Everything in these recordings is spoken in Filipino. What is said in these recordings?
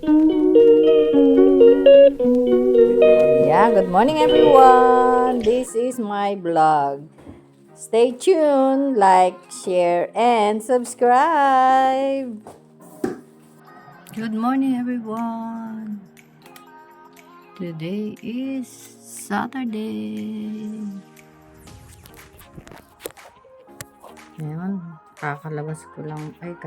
Yeah, good morning everyone. This is my vlog. Stay tuned, like, share, and subscribe. Good morning everyone. Today is Saturday. Ngayon, kakalabas ko lang, balik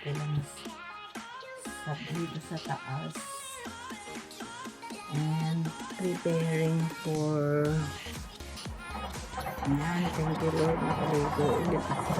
ko lang dito sa taas. And preparing for thank you Lord, nakaligo ulit ako.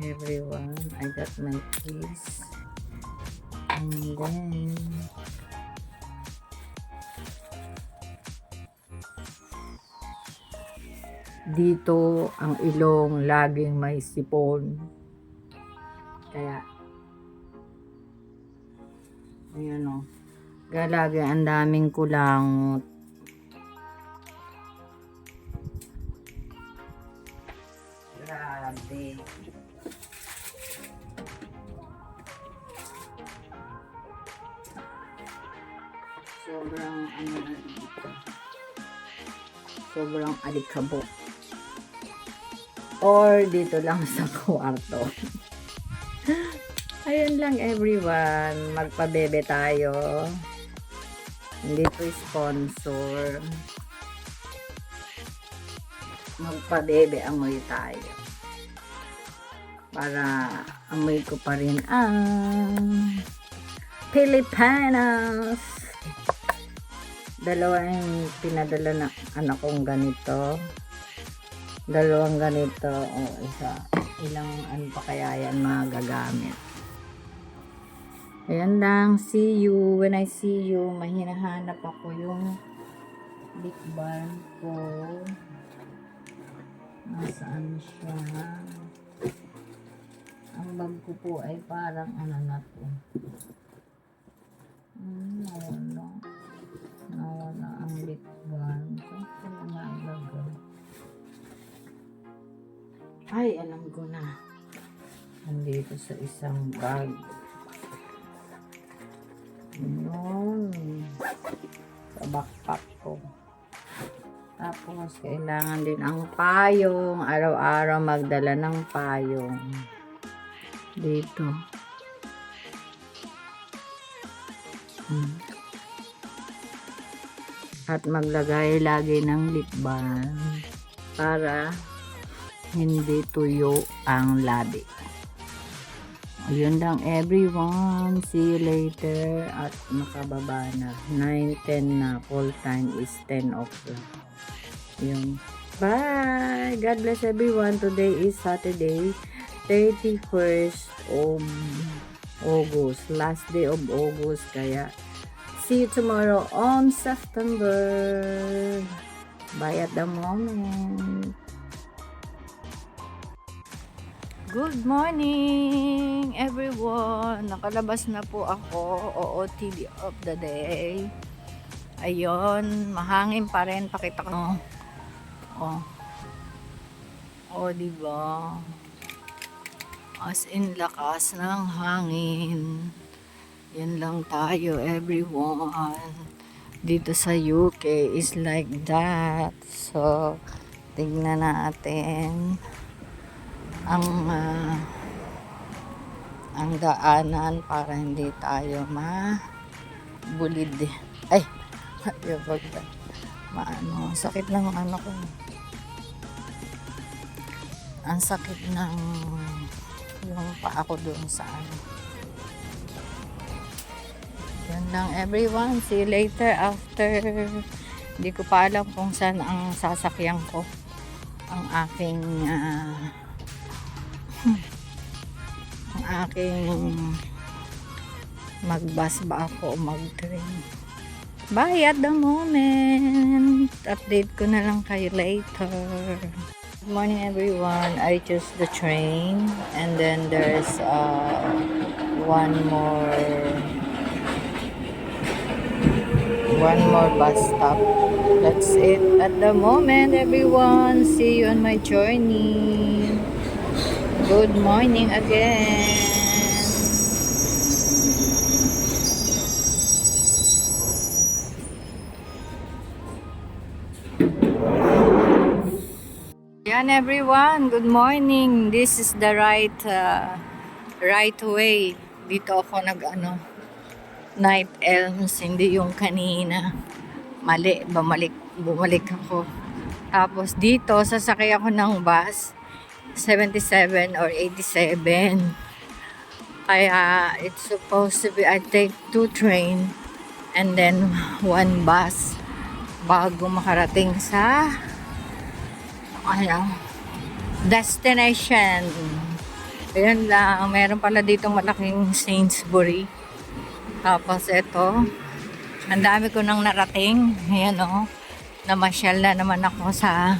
Everyone, I got my keys, and then dito ang ilong laging may sipon, kaya ayan o, lagi ang daming kulangot. Grabe. Sobrang dito. Sobrang alikabok. Or dito lang sa kwarto. Ayun lang everyone. Magpabebe tayo. Hindi po sponsor. Magpabebe amoy tayo. Para amoy ko pa rin ang Pilipinas. Dalawang pinadala na anak kong ganito. Dalawang ganito. O isa. Ilang ano pa kaya yan magagamit. Ayan lang. See you. When I see you, mahinahanap ako yung lip balm ko. Nasaan siya? Ang bag ko po ay parang ano na to. Nawala ang lip balm. Saan ko na ilagay? Ay, alam ko na. Nandito sa isang bag. Yun. Sa backpack ko. Tapos, kailangan din ang payong. Araw-araw magdala ng payong. Dito. At maglagay lagi ng lip balm para hindi tuyo ang labi. Ayun lang everyone. See you later. At makababa na. 9:10 na. Full time is 10 o'clock. Yun. Bye! God bless everyone. Today is Saturday, 31st of August. Last day of August. Kaya see you tomorrow on September. Bye at the moment. Good morning everyone. Nakalabas na po ako. OOTD of the day. Ayun, mahangin pa rin. Pakita ko. Diba? As in lakas ng hangin. Yan lang tayo everyone. Dito sa UK is like that. So, tignan natin ang daanan para hindi tayo mabulid. Ay, sakit ng ano ko. Ang sakit ng yung paa ko doon sa ano. Yan lang everyone. See you later after. Hindi ko pa alam kung saan ang sasakyan ko. Ang aking mag-bus ba ako o mag-train. Bye at the moment. Update ko na lang kayo later. Good morning everyone. I chose the train and then there's one more bus stop. That's it at the moment everyone. See you on my journey. Good morning again. Yan everyone, good morning. This is the right way. Dito ako Night Elms, hindi yung kanina. Mali, bumalik ako. Tapos dito, sasakay ako ng bus, 77 or 87. Kaya, it's supposed to be, I take 2 train and then 1 bus bago makarating sa destination. Ayan lang, meron pala dito malaking Sainsbury. Tapos ito, ang dami ko nang narating. Ayan o, namasyal na naman ako sa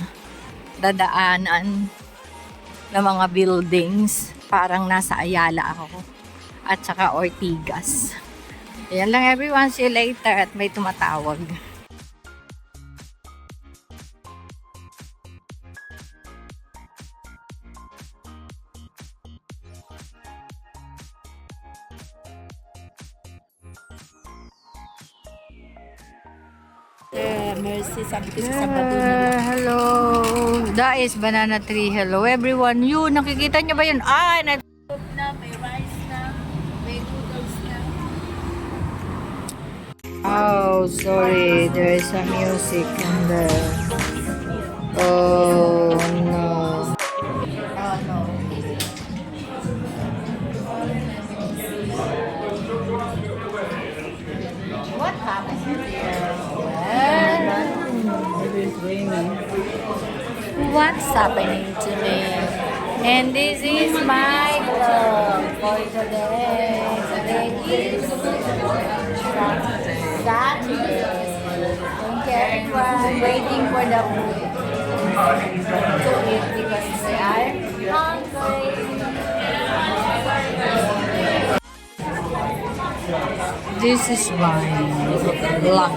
dadaanan ng mga buildings. Parang nasa Ayala ako. At saka Ortigas. Ayan lang everyone, see you later at may tumatawag. Mercy, sabi ko sa Sabado nila. Hello. That is banana tree. Hello everyone. Yun, nakikita niyo ba yun? Na, may rice na, may noodles na. Oh, sorry. There is some music in there. Oh, no. Oh, no. What happened here? What's happening to me? And this is my vlog for today. Today is Saturday. Thank you everyone. Waiting for the food to eat because we are hungry. This is my vlog.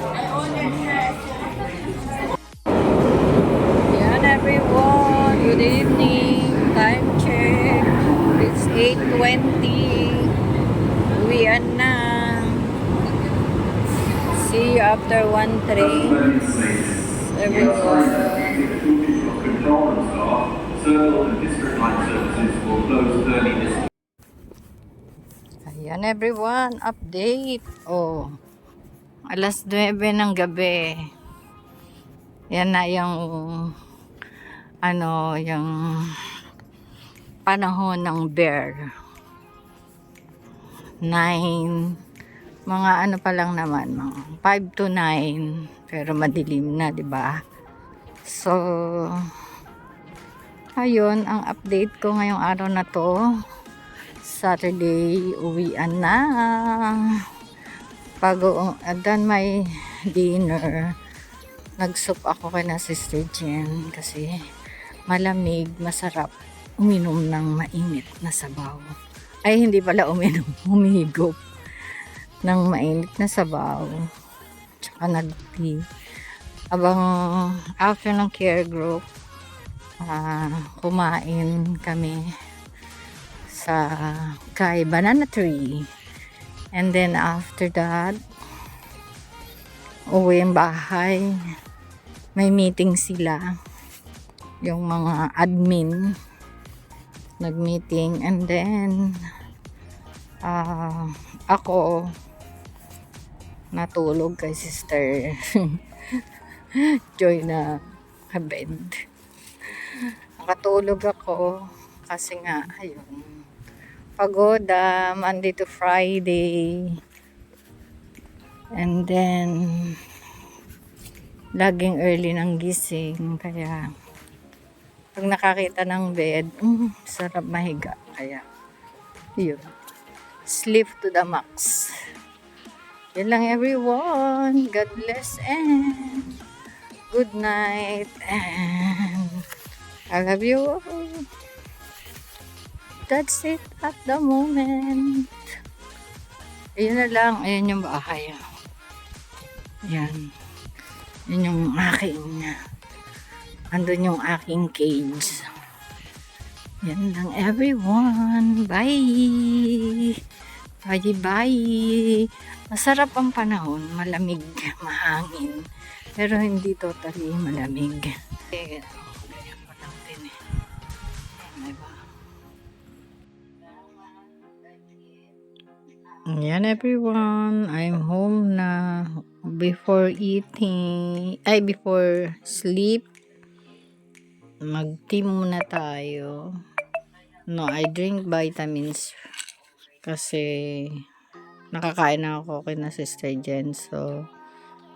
Everyone, good evening. Time check. It's 8:20. Uwian na. See you after 1 train. Everyone. Ayan everyone, update. Oh, alas 9 ng gabi. Yan na yung yung panahon ng bear. 9, mga pa lang naman, mga 5 to 9, pero madilim na, 'di ba? So, ayun ang update ko ngayong araw na to. Saturday, uwian na. Done my dinner. Nag-soup ako kay na Sister Jen kasi malamig, masarap uminom ng mainit na sabaw. Ay, hindi pala uminom, humigop ng mainit na sabaw. Tsaka nag-tea. Abang after ng care group, kumain kami sa kay Banana Tree. And then after that, uwi ang bahay. May meeting sila. Yung mga admin nag-meeting, and then ako natulog kay Sister Joy na bed. Nakatulog ako kasi nga ayun, pagod, Monday to Friday, and then laging early ng gising, kaya pag nakakita ng bed, sarap mahiga. Kaya Yun. Sleep to the max. Yan lang everyone. God bless and good night. And I love you all. That's it at the moment. Ayun na lang. Ayun yung bahay. Yan. Yun yung aking andun yung aking cage. Yan lang everyone. Bye. Bye. Masarap ang panahon. Malamig. Mahangin. Pero hindi totally malamig. Ganyan pa lang din eh. Diba? Yan everyone. I'm home na. Before eating, before sleep, mag-tea muna tayo. No, I drink vitamins kasi nakakain na ako kay na Sister Jen. So,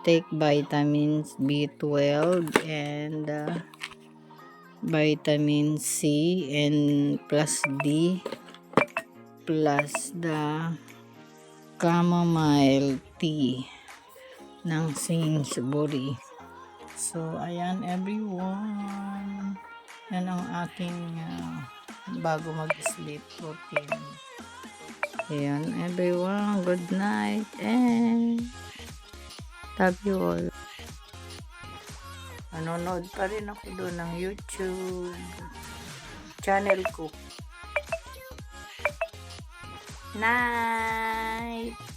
take vitamins B12 and vitamin C and plus D plus the chamomile tea ng Sainsbury. So, ayan everyone. Yan ang aking bago mag-sleep routine. Ayan everyone. Good night and love you all. Nanonood pa rin ako doon ng YouTube channel ko. Night!